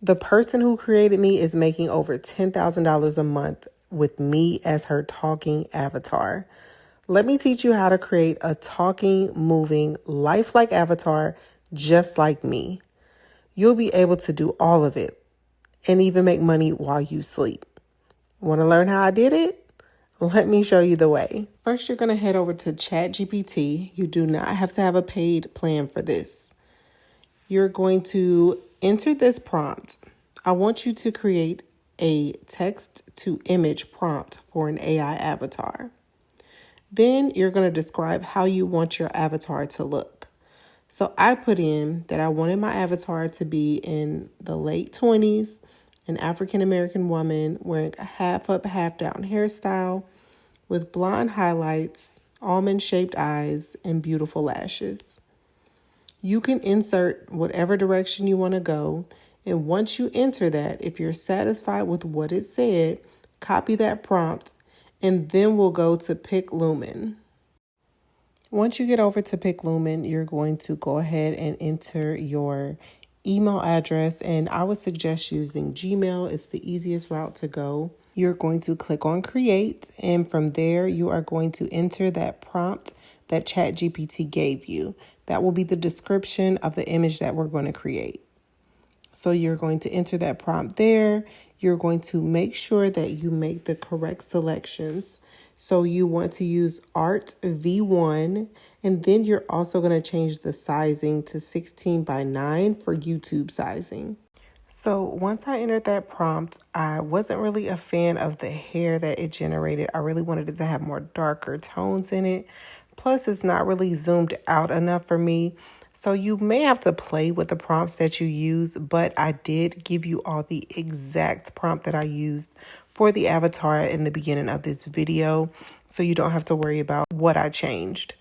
The person who created me is making over $10,000 a month with me as her talking avatar. Let me teach you how to create a talking, moving, lifelike avatar just like me. You'll be able to do all of it and even make money while you sleep. Want to learn how I did it? Let me show you the way. First, you're going to head over to ChatGPT. You do not have to have a paid plan for this. You're going to enter this prompt. I want you to create a text to image prompt for an AI avatar. Then you're going to describe how you want your avatar to look. So I put in that I wanted my avatar to be in the late 20s, an African-American woman wearing a half up, half down hairstyle with blonde highlights, almond-shaped eyes, and beautiful lashes. You can insert whatever direction you want to go, and once you enter that, if you're satisfied with what it said, copy that prompt, and then we'll go to PicLemon. Once you get over to PicLemon, you're going to go ahead and enter your email address, and I would suggest using Gmail. It's the easiest route to go. You're going to click on create, and from there you are going to enter that prompt that ChatGPT gave you. That will be the description of the image that we're going to create. So you're going to enter that prompt there. You're going to make sure that you make the correct selections. So you want to use Art V1, and then you're also going to change the sizing to 16:9 for YouTube sizing. So once I entered that prompt, I wasn't really a fan of the hair that it generated. I really wanted it to have more darker tones in it. Plus, it's not really zoomed out enough for me. So you may have to play with the prompts that you use, but I did give you all the exact prompt that I used for the avatar in the beginning of this video, so you don't have to worry about what I changed.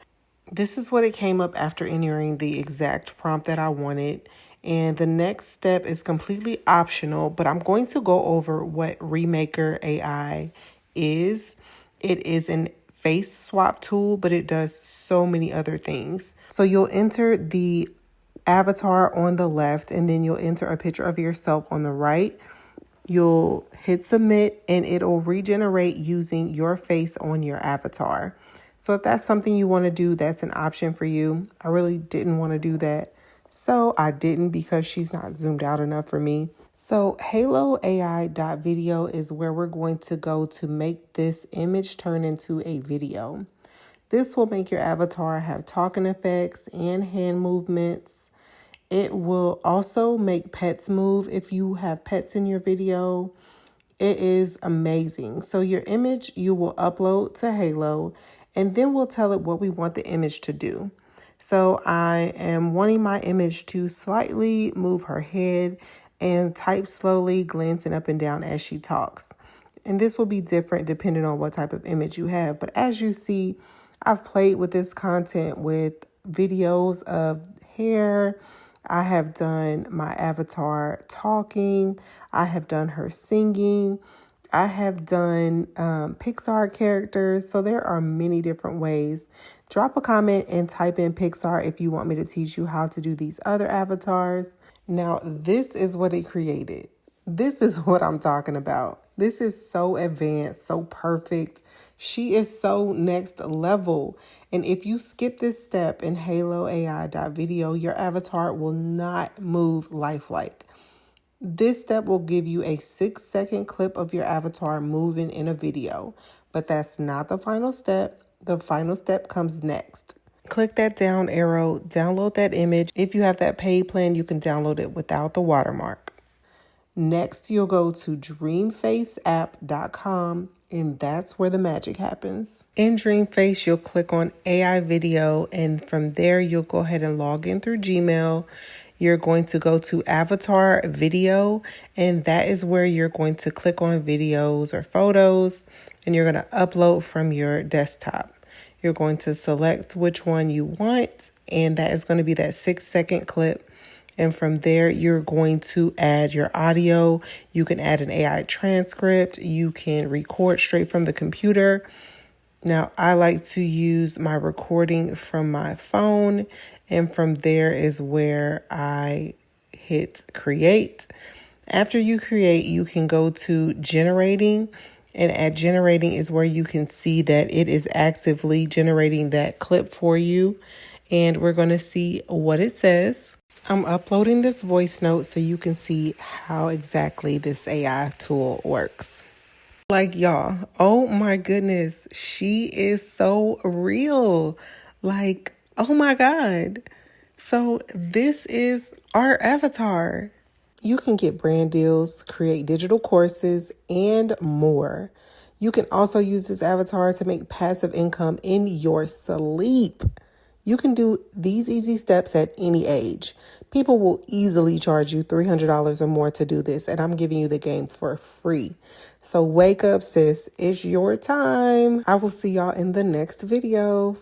This is what it came up after entering the exact prompt that I wanted. And the next step is completely optional, but I'm going to go over what Remaker AI is. It is an face swap tool, but it does so many other things. So you'll enter the avatar on the left, and then you'll enter a picture of yourself on the right. You'll hit submit, and it'll regenerate using your face on your avatar. So if that's something you want to do, that's an option for you. I really didn't want to do that, so I didn't, because she's not zoomed out enough for me. So haloai.video is where we're going to go to make this image turn into a video. This will make your avatar have talking effects and hand movements. It will also make pets move if you have pets in your video. It is amazing. So your image you will upload to Halo, and then we'll tell it what we want the image to do. So I am wanting my image to slightly move her head and type slowly, glancing up and down as she talks. And this will be different depending on what type of image you have. But as you see, I've played with this content with videos of hair. I have done my avatar talking. I have done her singing. I have done Pixar characters. So there are many different ways. Drop a comment and type in Pixar if you want me to teach you how to do these other avatars. Now, this is what it created. This is what I'm talking about. This is so advanced, so perfect. She is so next level. And if you skip this step in haloai.video, your avatar will not move lifelike. This step will give you a 6-second clip of your avatar moving in a video. But that's not the final step. The final step comes next. Click that down arrow, download that image. If you have that paid plan, you can download it without the watermark. Next, you'll go to dreamfaceapp.com, and that's where the magic happens. In Dreamface, you'll click on AI video, and from there, you'll go ahead and log in through Gmail. You're going to go to Avatar Video, and that is where you're going to click on videos or photos, and you're going to upload from your desktop. You're going to select which one you want, and that is going to be that 6-second clip. And from there, you're going to add your audio. You can add an AI transcript. You can record straight from the computer. Now, I like to use my recording from my phone. And from there is where I hit create. After you create, you can go to generating, and at generating is where you can see that it is actively generating that clip for you. And we're going to see what it says. I'm uploading this voice note so you can see how exactly this AI tool works. Like, y'all, oh my goodness, she is so real. Like, oh my God. So this is our avatar. You can get brand deals, create digital courses, and more. You can also use this avatar to make passive income in your sleep. You can do these easy steps at any age. People will easily charge you $300 or more to do this, and I'm giving you the game for free. So wake up, sis. It's your time. I will see y'all in the next video.